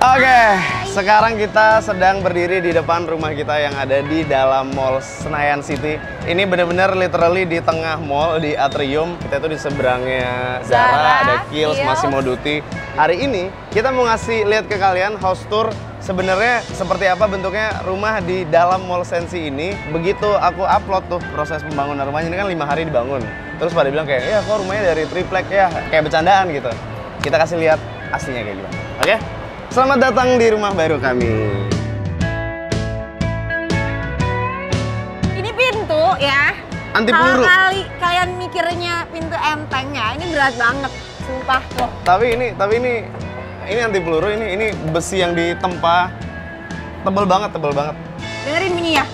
Oke, sekarang kita sedang berdiri di depan rumah kita yang ada di dalam Mall Senayan City. Ini bener-bener literally di tengah mall, di atrium. Kita itu di seberangnya Zara, ada Kiehl's, Massimo Dutti. Hari ini kita mau ngasih lihat ke kalian house tour sebenarnya seperti apa bentuknya rumah di dalam Mall Sensi ini. Begitu aku upload tuh proses pembangunan rumahnya, ini kan 5 hari dibangun. Terus pada bilang kayak, ya kok rumahnya dari triplek ya, kayak bercandaan gitu. Kita kasih lihat aslinya kayak gimana. Oke? Selamat datang di rumah baru kami. Ini pintu ya. Anti peluru. Kali kalian mikirnya pintu enteng ya, ini berat banget, sumpah loh. Tapi ini anti peluru, ini besi yang ditempa tebel banget. Dengerin bunyinya.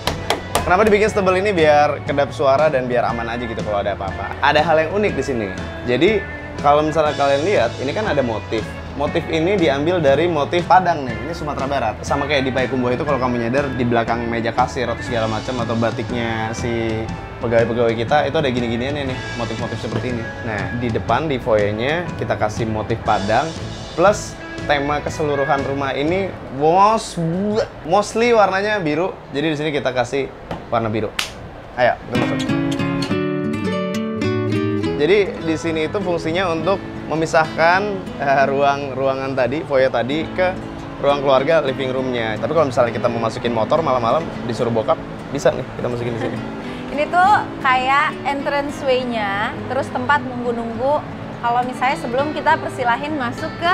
Kenapa dibikin setebel ini? Biar kedap suara dan biar aman aja gitu kalau ada apa-apa. Ada hal yang unik di sini. Jadi kalau misalnya kalian lihat, ini kan ada motif. Motif ini diambil dari motif Padang nih, ini Sumatera Barat. Sama kayak di Payakumbuh itu kalau kamu nyadar di belakang meja kasir atau segala macam atau batiknya si pegawai-pegawai kita itu ada gini-giniannya nih, motif-motif seperti ini. Nah, di depan di foyernya kita kasih motif Padang plus tema keseluruhan rumah ini mostly warnanya biru. Jadi di sini kita kasih warna biru. Ayo, kita masuk. Jadi di sini itu fungsinya untuk memisahkan ruangan tadi, foyer tadi ke ruang keluarga, living room-nya. Tapi kalau misalnya kita mau masukin motor malam-malam disuruh bokap, bisa nih kita masukin di sini. Ini tuh kayak entrance way-nya, terus tempat nunggu-nunggu kalau misalnya sebelum kita persilahin masuk ke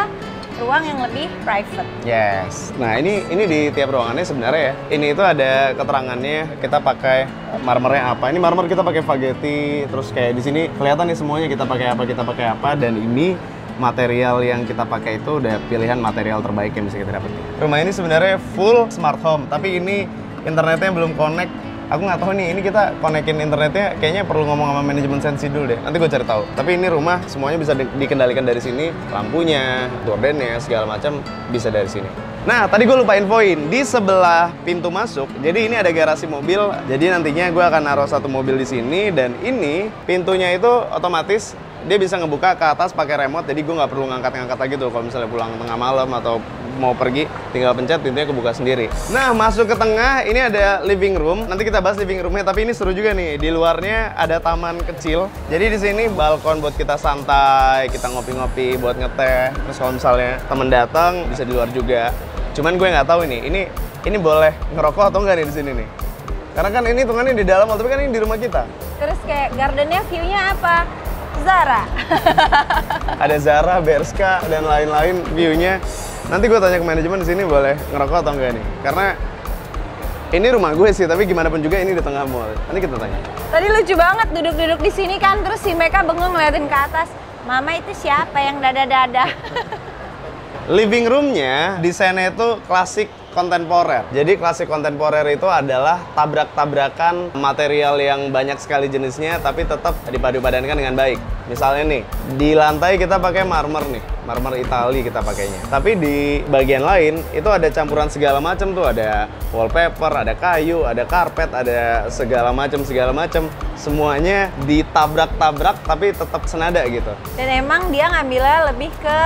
ruang yang lebih private. Yes. Nah ini di tiap ruangannya sebenarnya ya. Ini itu ada keterangannya. Kita pakai marmernya apa. Ini marmer kita pakai Fagetti. Terus kayak di sini kelihatan nih semuanya kita pakai apa. Dan ini material yang kita pakai itu udah pilihan material terbaik yang bisa kita dapetin. Rumah ini sebenarnya full smart home. Tapi ini internetnya belum connect. Aku nggak tahu nih, ini kita konekin internetnya kayaknya perlu ngomong sama manajemen Sensi dulu deh. Nanti gue cari tahu. Tapi ini rumah semuanya bisa dikendalikan dari sini. Lampunya, gordennya, segala macam bisa dari sini. Nah, tadi gue lupa infoin. Di sebelah pintu masuk, jadi ini ada garasi mobil. Jadi nantinya gue akan naruh satu mobil di sini. Dan ini pintunya itu otomatis dia bisa ngebuka ke atas pakai remote. Jadi gue nggak perlu ngangkat-ngangkat lagi tuh kalau misalnya pulang tengah malam atau mau pergi, tinggal pencet pintunya kebuka sendiri. Nah, masuk ke tengah, ini ada living room. Nanti kita bahas living roomnya, tapi ini seru juga nih. Di luarnya ada taman kecil. Jadi di sini balkon buat kita santai, kita ngopi-ngopi, buat ngeteh. Terus kalau misalnya temen datang, bisa di luar juga. Cuman gue nggak tahu nih, ini boleh ngerokok atau nggak nih di sini nih? Karena kan ini hitungannya di dalam, tapi kan ini di rumah kita. Terus kayak gardennya view-nya apa? Zara. Ada Zara, Bershka, dan lain-lain view-nya. Nanti gue tanya ke manajemen di sini boleh ngerokok atau enggak nih. Karena ini rumah gue sih, tapi gimana pun juga ini di tengah mall. Nanti kita tanya. Tadi lucu banget duduk-duduk di sini kan, terus si Meka bengong ngeliatin ke atas. Mama itu siapa yang dada-dada? Living room-nya desainnya itu klasik kontemporer. Jadi klasik kontemporer itu adalah tabrak-tabrakan material yang banyak sekali jenisnya tapi tetap dipadu-padankan dengan baik. Misalnya nih, di lantai kita pakai marmer nih, marmer Itali kita pakainya. Tapi di bagian lain itu ada campuran segala macam tuh, ada wallpaper, ada kayu, ada karpet, ada segala macam. Semuanya ditabrak-tabrak tapi tetap senada gitu. Dan emang dia ngambilnya lebih ke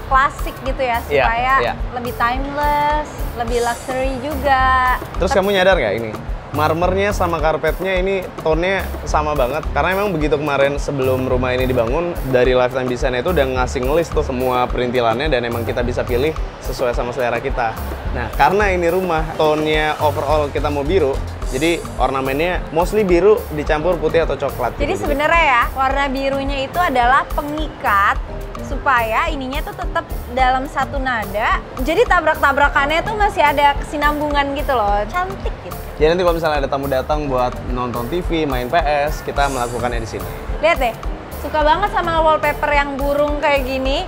klasik gitu ya, supaya lebih timeless, lebih luxury juga. Terus kamu nyadar nggak ini? Marmernya sama karpetnya ini tone-nya sama banget. Karena emang begitu kemarin sebelum rumah ini dibangun, dari Lifetime Design itu udah ngasih ngelis tuh semua perintilannya dan emang kita bisa pilih sesuai sama selera kita. Nah, karena ini rumah tone-nya overall kita mau biru, jadi ornamennya mostly biru dicampur putih atau coklat. Jadi sebenarnya ya, warna birunya itu adalah pengikat supaya ininya tuh tetap dalam satu nada. Jadi tabrak-tabrakannya tuh masih ada kesinambungan gitu loh. Cantik gitu. Jadi nanti kalau misalnya ada tamu datang buat nonton TV, main PS, kita melakukannya di sini. Lihat deh, suka banget sama wallpaper yang burung kayak gini.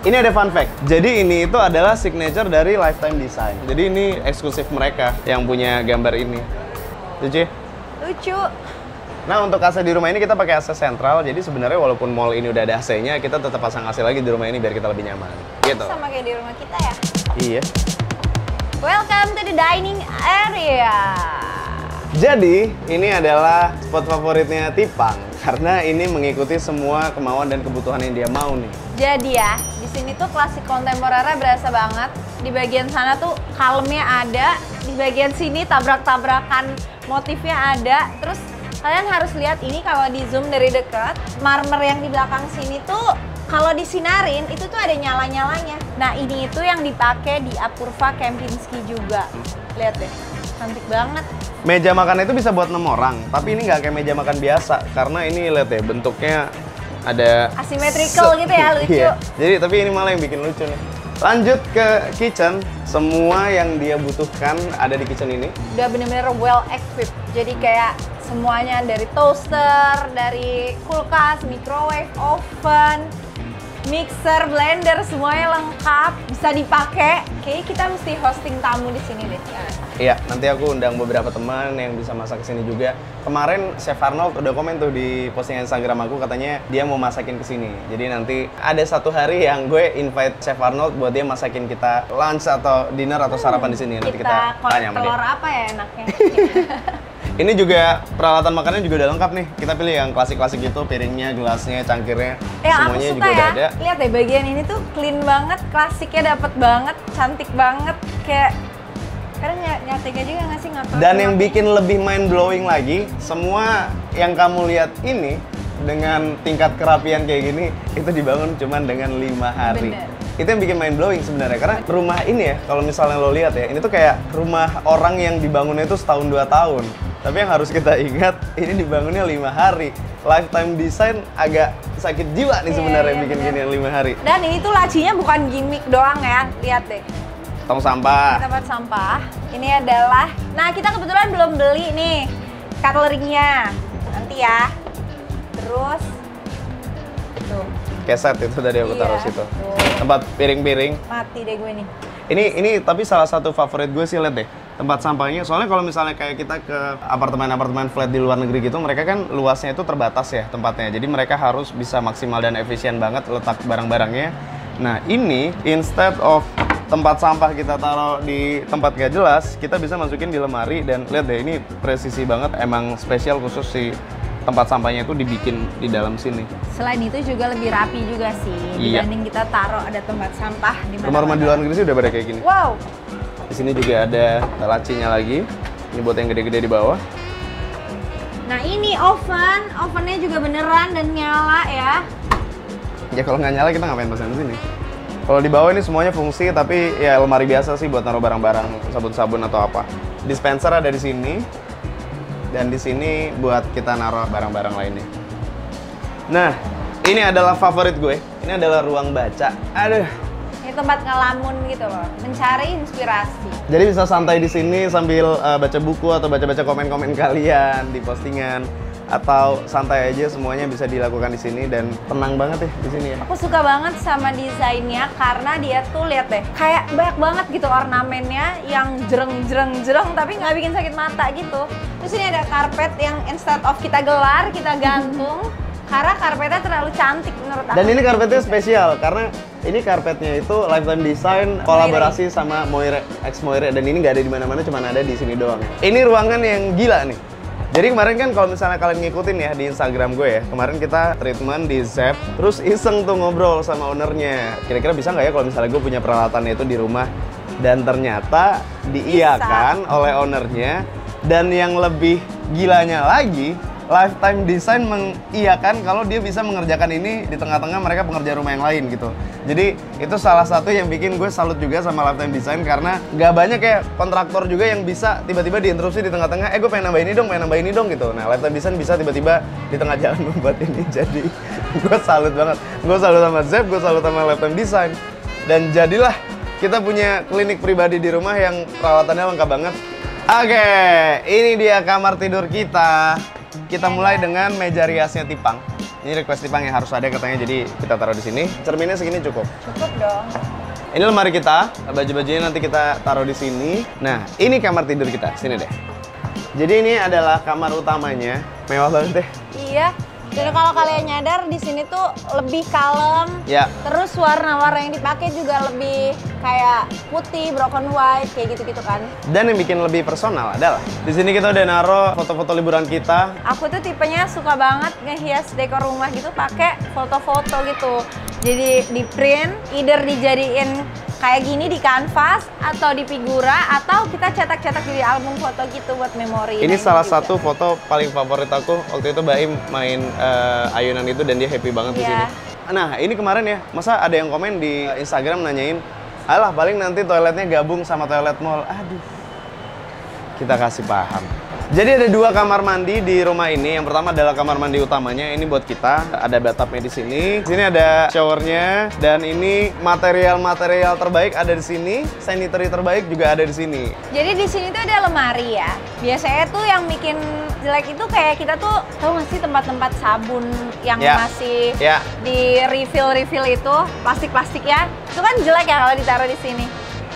Ini ada fun fact. Jadi ini itu adalah signature dari Lifetime Design. Jadi ini eksklusif mereka yang punya gambar ini. Lucu ya? Lucu. Nah, untuk AC di rumah ini kita pakai AC sentral. Jadi sebenarnya walaupun mall ini udah ada AC-nya, kita tetap pasang AC lagi di rumah ini biar kita lebih nyaman. Gitu. Sama kayak di rumah kita ya? Iya. Welcome to the dining area. Jadi, ini adalah spot favoritnya Tipang. Karena ini mengikuti semua kemauan dan kebutuhan yang dia mau nih. Jadi ya, di sini tuh klasik kontemporernya berasa banget. Di bagian sana tuh kalemnya ada, di bagian sini tabrak-tabrakan motifnya ada. Terus kalian harus lihat ini kalau di zoom dari dekat, marmer yang di belakang sini tuh kalau disinarin itu tuh ada nyala-nyalanya. Nah ini itu yang dipakai di Apurva Kempinski juga. Lihat deh, cantik banget. Meja makan itu bisa buat 6 orang, tapi ini nggak kayak meja makan biasa. Karena ini lihat ya, bentuknya ada asymmetrical gitu ya, lucu. Iya. Jadi tapi ini malah yang bikin lucu nih. Lanjut ke kitchen, semua yang dia butuhkan ada di kitchen ini. Udah bener-bener well equipped. Jadi kayak semuanya dari toaster, dari kulkas, microwave, oven, mixer, blender, semuanya lengkap, bisa dipakai. Kayaknya kita mesti hosting tamu di sini deh. Iya, nanti aku undang beberapa teman yang bisa masak kesini juga. Kemarin Chef Arnold udah komen tuh di postingan Instagram aku, katanya dia mau masakin kesini. Jadi nanti ada satu hari yang gue invite Chef Arnold buat dia masakin kita lunch atau dinner atau sarapan di sini. Nanti kita tanya sama dia. Telur apa ya enaknya? Ini juga peralatan makannya juga udah lengkap nih. Kita pilih yang klasik-klasik gitu, piringnya, gelasnya, cangkirnya, semuanya aku suka juga ya. udah ada. Lihat deh, bagian ini tuh clean banget, klasiknya dapet banget, cantik banget, kayak kadang nggak tega juga nggak sih ngatur. Dan yang bikin lebih mind blowing lagi, semua yang kamu lihat ini dengan tingkat kerapian kayak gini itu dibangun cuman dengan 5 hari. Bener. Itu yang bikin mind blowing sebenarnya, karena rumah ini ya, kalau misalnya lo lihat ya, ini tuh kayak rumah orang yang dibangunnya itu setahun 2 tahun. Tapi yang harus kita ingat, ini dibangunnya 5 hari. Lifetime design agak sakit jiwa nih sebenarnya bikin gini yang 5 hari. Dan ini tuh lacinya bukan gimmick doang ya, lihat deh. Tong sampah. Tempat sampah. Ini adalah, nah kita kebetulan belum beli nih cutlery-nya. Nanti ya. Terus, tuh. Keset itu tadi aku taruh situ. Tuh. Tempat piring-piring. Mati deh gue nih. Ini tapi salah satu favorit gue sih, lihat deh. Tempat sampahnya, soalnya kalau misalnya kayak kita ke apartemen-apartemen flat di luar negeri gitu, mereka kan luasnya itu terbatas ya tempatnya. Jadi mereka harus bisa maksimal dan efisien banget letak barang-barangnya. Nah ini, instead of tempat sampah kita taruh di tempat gak jelas, kita bisa masukin di lemari. Dan lihat deh, ini presisi banget, emang spesial khusus si tempat sampahnya itu dibikin di dalam sini. Selain itu juga lebih rapi juga sih, dibanding kita taruh ada tempat sampah di mana. Rumah-rumah di luar negeri sih udah pada kayak gini. Wow. Di sini juga ada lacinya lagi. Ini buat yang gede-gede di bawah. Nah ini ovennya juga beneran dan nyala ya. Ya kalau nggak nyala kita ngapain pesan di sini? Kalau di bawah ini semuanya fungsi, tapi ya lemari biasa sih buat naruh barang-barang, sabun-sabun atau apa. Dispenser ada di sini, dan di sini buat kita naruh barang-barang lainnya. Nah, ini adalah favorit gue. Ini adalah ruang baca. Aduh. Ini tempat ngelamun gitu loh, mencari inspirasi. Jadi bisa santai di sini sambil baca buku atau baca-baca komen-komen kalian di postingan, atau santai aja, semuanya bisa dilakukan di sini dan tenang banget ya di sini ya. Aku suka banget sama desainnya karena dia tuh lihat deh, kayak banyak banget gitu ornamennya yang jereng tapi nggak bikin sakit mata gitu. Terus ini ada karpet yang instead of kita gelar, kita gantung. Karena karpetnya terlalu cantik menurut aku. Dan ini karpetnya spesial karena ini karpetnya itu lifetime design kolaborasi sama Moire X Moire, dan ini nggak ada di mana-mana, cuma ada di sini doang. Ini ruangan yang gila nih. Jadi kemarin kan kalau misalnya kalian ngikutin ya di Instagram gue ya, kemarin kita treatment di Zep, terus iseng tuh ngobrol sama ownernya. Kira-kira bisa nggak ya kalau misalnya gue punya peralatannya itu di rumah, dan ternyata diiyakan oleh ownernya. Dan yang lebih gilanya lagi, Lifetime Design mengiyakan kalau dia bisa mengerjakan ini di tengah-tengah mereka pengerja rumah yang lain gitu. Jadi itu salah satu yang bikin gue salut juga sama Lifetime Design, karena gak banyak kayak kontraktor juga yang bisa tiba-tiba diinterupsi di tengah-tengah, gue pengen nambah ini dong gitu. Nah Lifetime Design bisa tiba-tiba di tengah jalan membuat ini jadi. Gue salut banget. Gue salut sama Zep, gue salut sama Lifetime Design. Dan jadilah kita punya klinik pribadi di rumah yang peralatannya lengkap banget. Oke, ini dia kamar tidur kita. Kita mulai dengan meja riasnya Tipang. Ini request Tipang yang harus ada katanya, jadi kita taruh di sini. Cerminnya segini cukup. Cukup dong. Ini lemari kita, baju-bajunya nanti kita taruh di sini. Nah, ini kamar tidur kita. Sini deh. Jadi ini adalah kamar utamanya. Mewah banget deh. Iya, Dan kalau kalian nyadar di sini tuh lebih kalem. Ya. Terus warna-warna yang dipakai juga lebih kayak putih, broken white, kayak gitu-gitu kan. Dan yang bikin lebih personal adalah di sini kita udah naruh foto-foto liburan kita. Aku tuh tipenya suka banget ngehias dekor rumah gitu pakai foto-foto gitu. Jadi di print, either dijadiin kayak gini di kanvas atau di figura atau kita cetak-cetak di album foto gitu buat memori. Ini Nah, salah juga. satu foto paling favorit aku. Waktu itu Baim main ayunan itu dan dia happy banget di Iya. sini. Nah, ini kemarin ya, masa ada yang komen di Instagram nanyain, alah paling nanti toiletnya gabung sama toilet mall. Aduh, kita kasih paham. Jadi ada 2 kamar mandi di rumah ini. Yang pertama adalah kamar mandi utamanya. Ini buat kita. Ada bathtubnya di sini. Di sini ada showernya. Dan ini material-material terbaik ada di sini. Sanitary terbaik juga ada di sini. Jadi di sini tuh ada lemari ya. Biasanya tuh yang bikin jelek itu kayak kita tuh tahu nggak sih tempat-tempat sabun yang Ya. masih Ya. di refill itu plastik-plastik ya. Itu kan jelek ya kalau ditaruh di sini.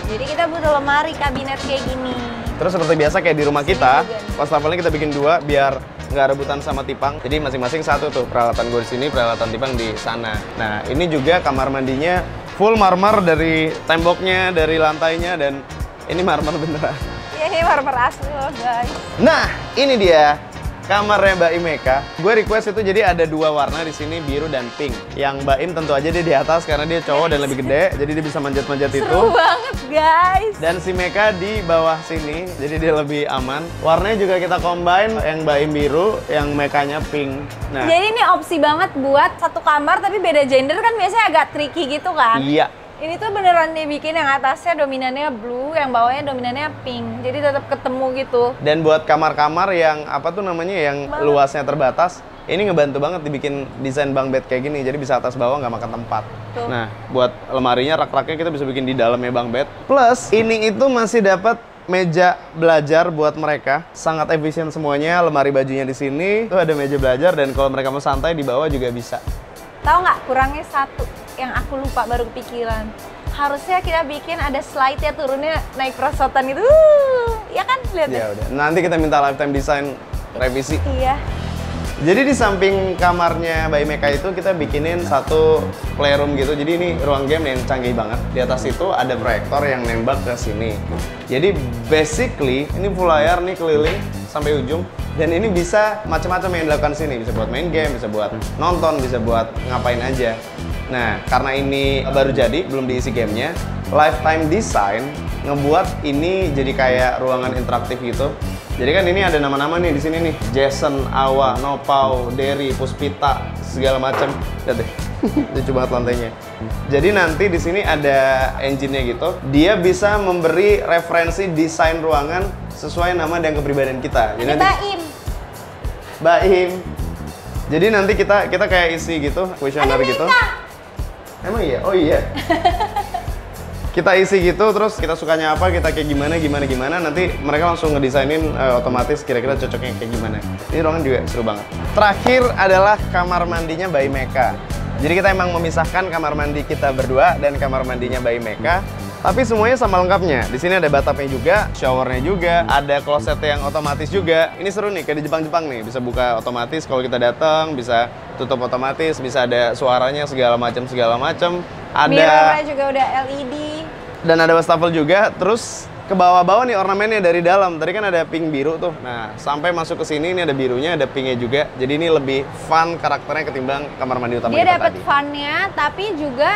Jadi kita butuh lemari kabinet kayak gini. Terus seperti biasa kayak di rumah Sini kita, juga nih. wastafelnya kita bikin 2 biar nggak rebutan sama tipang. Jadi masing-masing satu tuh, peralatan gue di sini, peralatan tipang di sana. Nah, ini juga kamar mandinya full marmer dari temboknya, dari lantainya, dan ini marmer beneran. Ya ini marmer asli loh guys. Nah, ini dia kamarnya Mbak Imeka. Gue request itu jadi ada 2 warna di sini, biru dan pink. Yang Mbak Im tentu aja dia di atas karena dia cowok dan lebih gede, jadi dia bisa manjat-manjat itu. Seru banget guys. Dan si Meka di bawah sini, jadi dia lebih aman. Warnanya juga kita combine, yang Mbak Im biru, yang Mekanya pink. Nah, Jadi ini opsi banget buat satu kamar tapi beda gender kan biasanya agak tricky gitu kan. iya. Ini tuh beneran dibikin yang atasnya dominannya blue, yang bawahnya dominannya pink. Jadi tetap ketemu gitu. Dan buat kamar-kamar yang apa tuh namanya, yang Banget. luasnya terbatas, ini ngebantu banget dibikin desain bunk bed kayak gini. Jadi bisa atas bawah nggak makan tempat. Tuh. Nah, buat lemarinya, rak-raknya kita bisa bikin di dalamnya bunk bed. Plus, ini itu masih dapat meja belajar buat mereka. Sangat efisien semuanya. Lemari bajunya di sini. Tuh ada meja belajar, dan kalau mereka mau santai di bawah juga bisa. Tahu nggak kurangnya satu yang aku lupa baru kepikiran. Harusnya kita bikin ada slide ya turunnya naik perosotan gitu. Ya kan lihat Ya ya. udah. Nanti kita minta lifetime design revisi. Iya. Jadi di samping kamarnya Mbak Meka itu kita bikinin satu playroom gitu. Jadi ini ruang game yang canggih banget. Di atas itu ada proyektor yang nembak ke sini. Jadi basically ini full layar nih keliling sampai ujung. Dan ini bisa macam-macam yang dilakukan di sini. Bisa buat main game, bisa buat nonton, bisa buat ngapain aja. Nah, karena ini baru jadi, belum diisi gamenya, Lifetime Design ngebuat ini jadi kayak ruangan interaktif gitu. Jadi kan ini ada nama-nama nih di sini nih, Jason, Awa, Nopau, Derry, Puspita, segala macam. Lihat deh, lucu banget lantainya. Jadi nanti di sini ada engine-nya gitu. Dia bisa memberi referensi desain ruangan sesuai nama dan kepribadian kita. Jadi Ini nanti Baim. Baim. Jadi nanti kita kayak isi gitu, kuesioner gitu. Emang iya? Oh iya. Kita isi gitu, terus kita sukanya apa, kita kayak gimana, nanti mereka langsung ngedesainin otomatis kira-kira cocoknya kayak gimana. Ini ruangan juga seru banget. Terakhir adalah kamar mandinya Mbak Meka. Jadi kita emang memisahkan kamar mandi kita berdua dan kamar mandinya Mbak Meka. Tapi semuanya sama lengkapnya. Di sini ada bathtubnya juga, showernya juga, ada kloset yang otomatis juga. Ini seru nih, kayak di Jepang-Jepang nih. Bisa buka otomatis kalau kita datang, bisa tutup otomatis, bisa ada suaranya segala macam. Ada Mirrornya juga udah LED. dan ada wastafel juga. Terus ke bawah-bawah nih ornamennya dari dalam. Tadi kan ada pink biru tuh. Nah, sampai masuk ke sini ini ada birunya, ada pinknya juga. Jadi ini lebih fun karakternya ketimbang kamar mandi utama Dia kita dapat tadi. funnya, tapi juga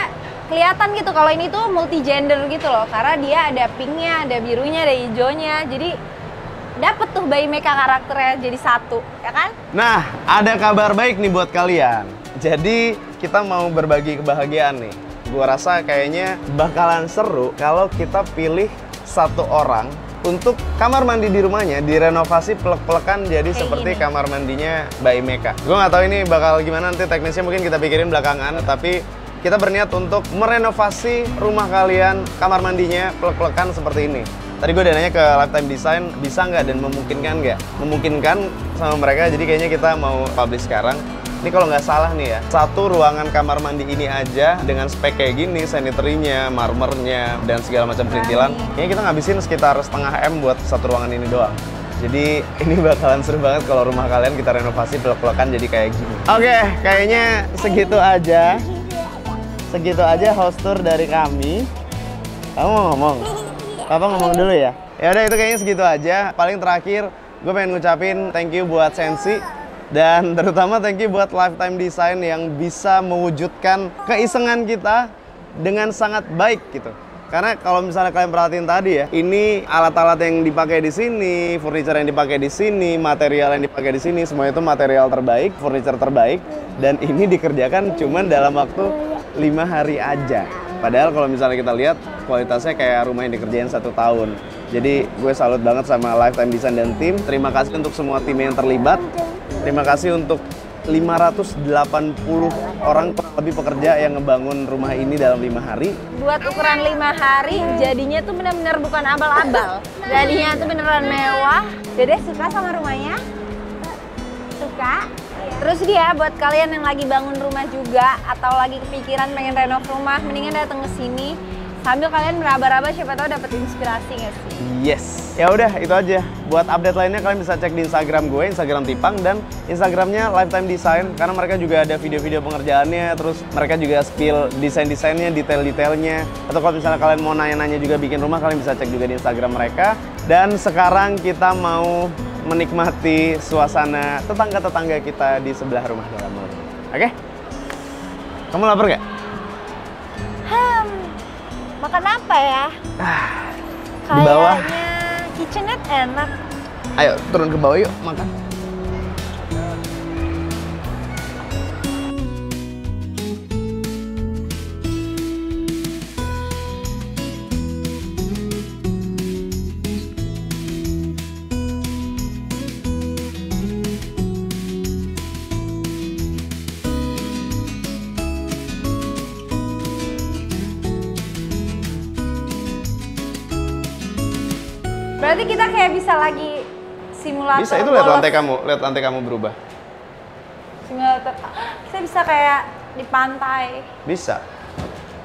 kelihatan gitu kalau ini tuh multi gender gitu loh. Karena dia ada pinknya, ada birunya, ada hijaunya. Jadi dapet tuh Mbak Meka karakternya jadi satu, ya kan? Nah, ada kabar baik nih buat kalian. Jadi, kita mau berbagi kebahagiaan nih. Gua rasa kayaknya bakalan seru kalau kita pilih satu orang untuk kamar mandi di rumahnya direnovasi pelek-pelekan jadi Kayak seperti gini. kamar mandinya Mbak Meka. Gue nggak tahu ini bakal gimana nanti teknisnya, mungkin kita pikirin belakangan, tapi kita berniat untuk merenovasi rumah kalian, kamar mandinya pelek-pelekan seperti ini. Tadi gue udah nanya ke Lifetime Design, bisa nggak dan memungkinkan nggak? Memungkinkan sama mereka, jadi kayaknya kita mau publish sekarang. Ini kalau nggak salah nih ya, satu ruangan kamar mandi ini aja dengan spek kayak gini, sanitary-nya, marmernya, dan segala macam perintilan, kayaknya kita ngabisin sekitar setengah M buat satu ruangan ini doang. Jadi ini bakalan seru banget kalau rumah kalian kita renovasi pelok-pelokan jadi kayak gini. Oke, kayaknya segitu aja. Segitu aja host tour dari kami. Kamu mau ngomong? Papa ngomong dulu ya. Ya udah itu kayaknya segitu aja. Paling terakhir gue pengen ngucapin thank you buat Sensi dan terutama thank you buat Lifetime Design yang bisa mewujudkan keisengan kita dengan sangat baik gitu. Karena kalau misalnya kalian perhatiin tadi ya, ini alat-alat yang dipakai di sini, furniture yang dipakai di sini, material yang dipakai di sini, semua itu material terbaik, furniture terbaik, dan ini dikerjakan cuman dalam waktu 5 hari aja. Padahal kalau misalnya kita lihat kualitasnya kayak rumah yang dikerjain 1 tahun. Jadi gue salut banget sama Lifetime Design dan tim. Terima kasih untuk semua tim yang terlibat. Terima kasih untuk 580 orang kurang lebih pekerja yang ngebangun rumah ini dalam 5 hari. Buat ukuran 5 hari, jadinya tuh bener-bener bukan abal-abal. Jadinya tuh beneran mewah. Dede suka sama rumahnya? Suka? Terus dia buat kalian yang lagi bangun rumah juga atau lagi kepikiran pengen renov rumah, mendingan datang ke sini sambil kalian meraba-raba, siapa tahu dapat inspirasi nggak sih? Yes. Ya udah itu aja. Buat update lainnya kalian bisa cek di Instagram gue, Instagram Tipang, dan Instagramnya Lifetime Design karena mereka juga ada video-video pengerjaannya, terus mereka juga spill desain-desainnya, detail-detailnya. Atau kalau misalnya kalian mau nanya-nanya juga bikin rumah, kalian bisa cek juga di Instagram mereka. Dan sekarang kita mau menikmati suasana tetangga-tetangga kita di sebelah rumah dalam rumah. Oke? Kamu lapar gak? Makan apa ya? Di bawah. Kayaknya kitchenette enak. Ayo turun ke bawah yuk makan. Berarti kita kayak bisa lagi simulator. Bisa, itu lihat lantai kamu berubah. Simulator. Kita bisa kayak di pantai. Bisa.